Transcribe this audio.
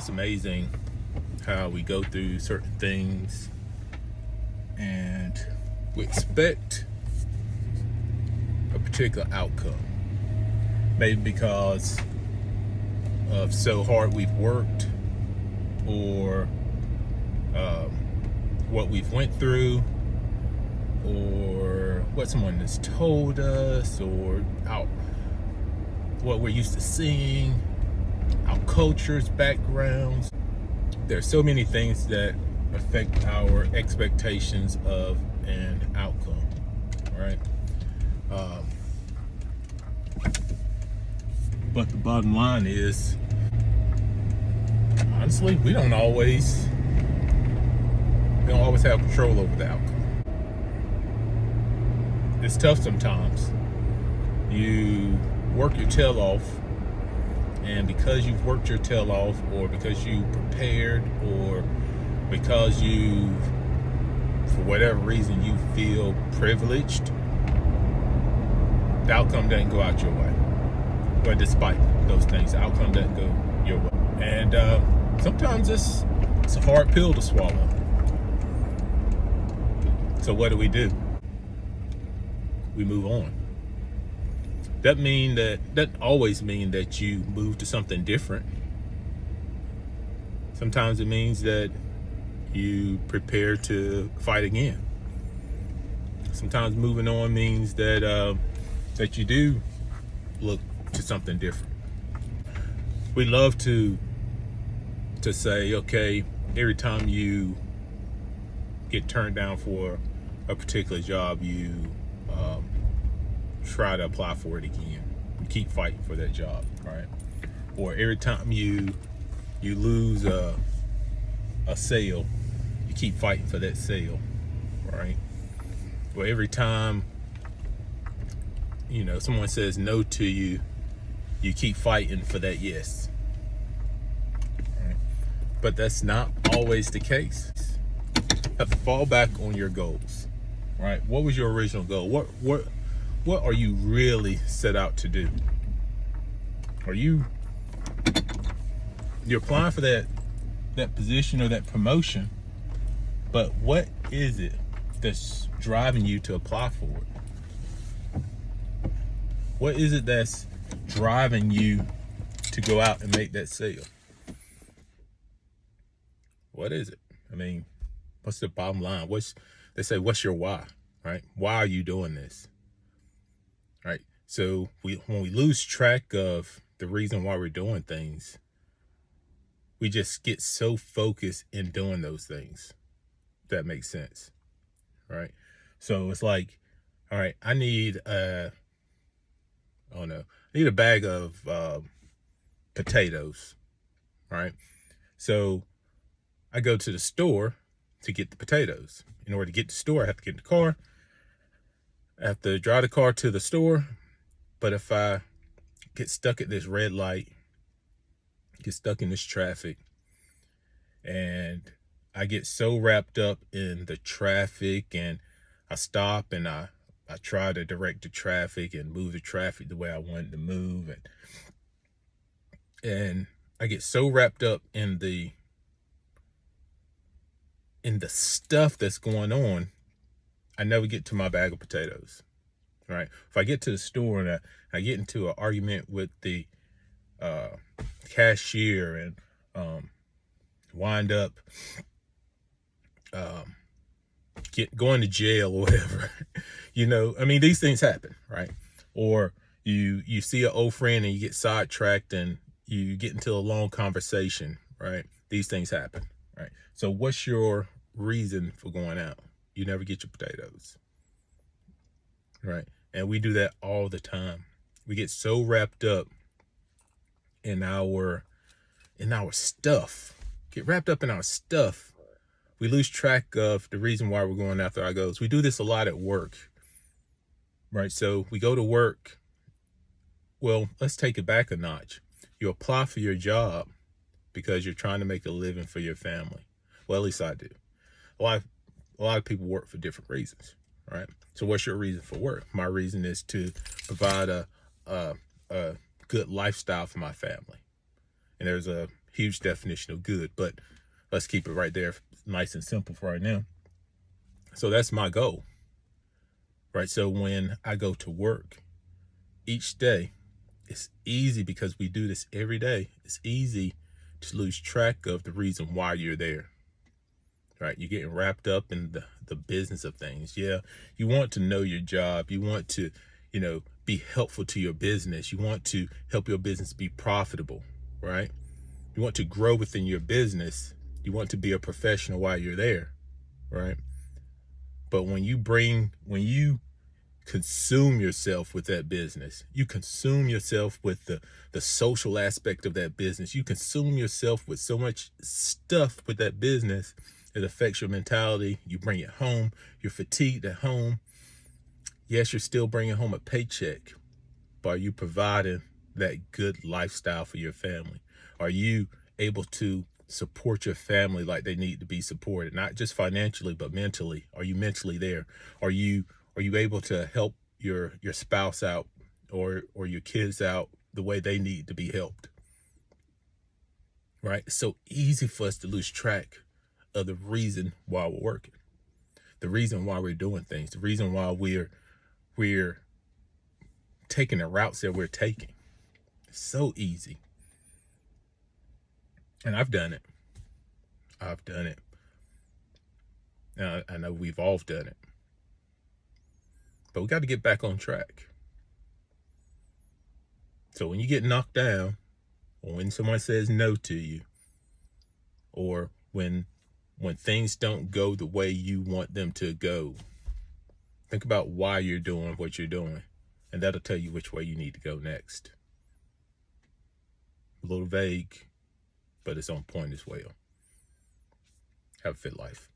It's amazing how we go through certain things and we expect a particular outcome. Maybe because of so hard we've worked, or what we've went through, or what someone has told us, or what we're used to seeing, our cultures, backgrounds. There's so many things that affect our expectations of an outcome, right? But the bottom line is, honestly, we don't always have control over the outcome. It's tough sometimes. You work your tail off, and because you've worked your tail off, or because you prepared, or because you, for whatever reason, you feel privileged, the outcome doesn't go out your way. But despite those things, the outcome doesn't go your way. And sometimes it's a hard pill to swallow. So what do? We move on. That always mean that you move to something different. Sometimes it means that you prepare to fight again. Sometimes moving on means that that you do look to something different. We love to say, okay, every time you get turned down for a particular job, you try to apply for it again. You keep fighting for that job, right? Or every time you lose a sale, you keep fighting for that sale, right? Or every time someone says no to you, you keep fighting for that yes. Right? But that's not always the case. You have to fall back on your goals, right? What was your original goal? What are you really set out to do? You're applying for that position or that promotion, but what is it that's driving you to apply for it? What is it that's driving you to go out and make that sale? What is it? I mean, what's the bottom line? They say, what's your why, right? Why are you doing this? Right? So when we lose track of the reason why we're doing things, we just get so focused in doing those things. If that makes sense, right? So it's like, all right, I need a bag of potatoes, right? So I go to the store to get the potatoes. In order to get to the store, I have to get in the car. I have to drive the car to the store. But if I get stuck at this red light, get stuck in this traffic, and I get so wrapped up in the traffic, and I stop and I try to direct the traffic and move the traffic the way I want it to move, and I get so wrapped up in the stuff that's going on, I never get to my bag of potatoes. Right? If I get to the store and I get into an argument with the cashier and wind up going to jail or whatever, I mean, these things happen, right? Or you see an old friend and you get sidetracked and you get into a long conversation, right? These things happen, right? So what's your reason for going out? You never get your potatoes, right? And we do that all the time. We get so wrapped up in our stuff. Get wrapped up in our stuff. We lose track of the reason why we're going after our goals. We do this a lot at work, right? So we go to work. Well, let's take it back a notch. You apply for your job because you're trying to make a living for your family. Well, at least I do. A lot of people work for different reasons, right? So what's your reason for work? My reason is to provide a good lifestyle for my family. And there's a huge definition of good, but let's keep it right there, nice and simple for right now. So that's my goal, right? So when I go to work each day, it's easy because we do this every day. It's easy to lose track of the reason why you're there, right? You're getting wrapped up in the business of things. Yeah, you want to know your job. You want to, be helpful to your business. You want to help your business be profitable, right? You want to grow within your business. You want to be a professional while you're there, right? But when you consume yourself with that business, you consume yourself with the social aspect of that business, you consume yourself with so much stuff with that business, it affects your mentality. You bring it home, you're fatigued at home. Yes, you're still bringing home a paycheck, but are you providing that good lifestyle for your family? Are you able to support your family like they need to be supported, not just financially but mentally? Are you mentally there? Are you able to help your spouse out, or your kids out the way they need to be helped? Right? It's so easy for us to lose track of the reason why we're working, the reason why we're doing things, the reason why we're taking the routes that we're taking. It's so easy. And I've done it. I know we've all done it. But we got to get back on track. So when you get knocked down, or when someone says no to you, or when things don't go the way you want them to go, think about why you're doing what you're doing, and that'll tell you which way you need to go next. A little vague, but it's on point as well. Have a fit life.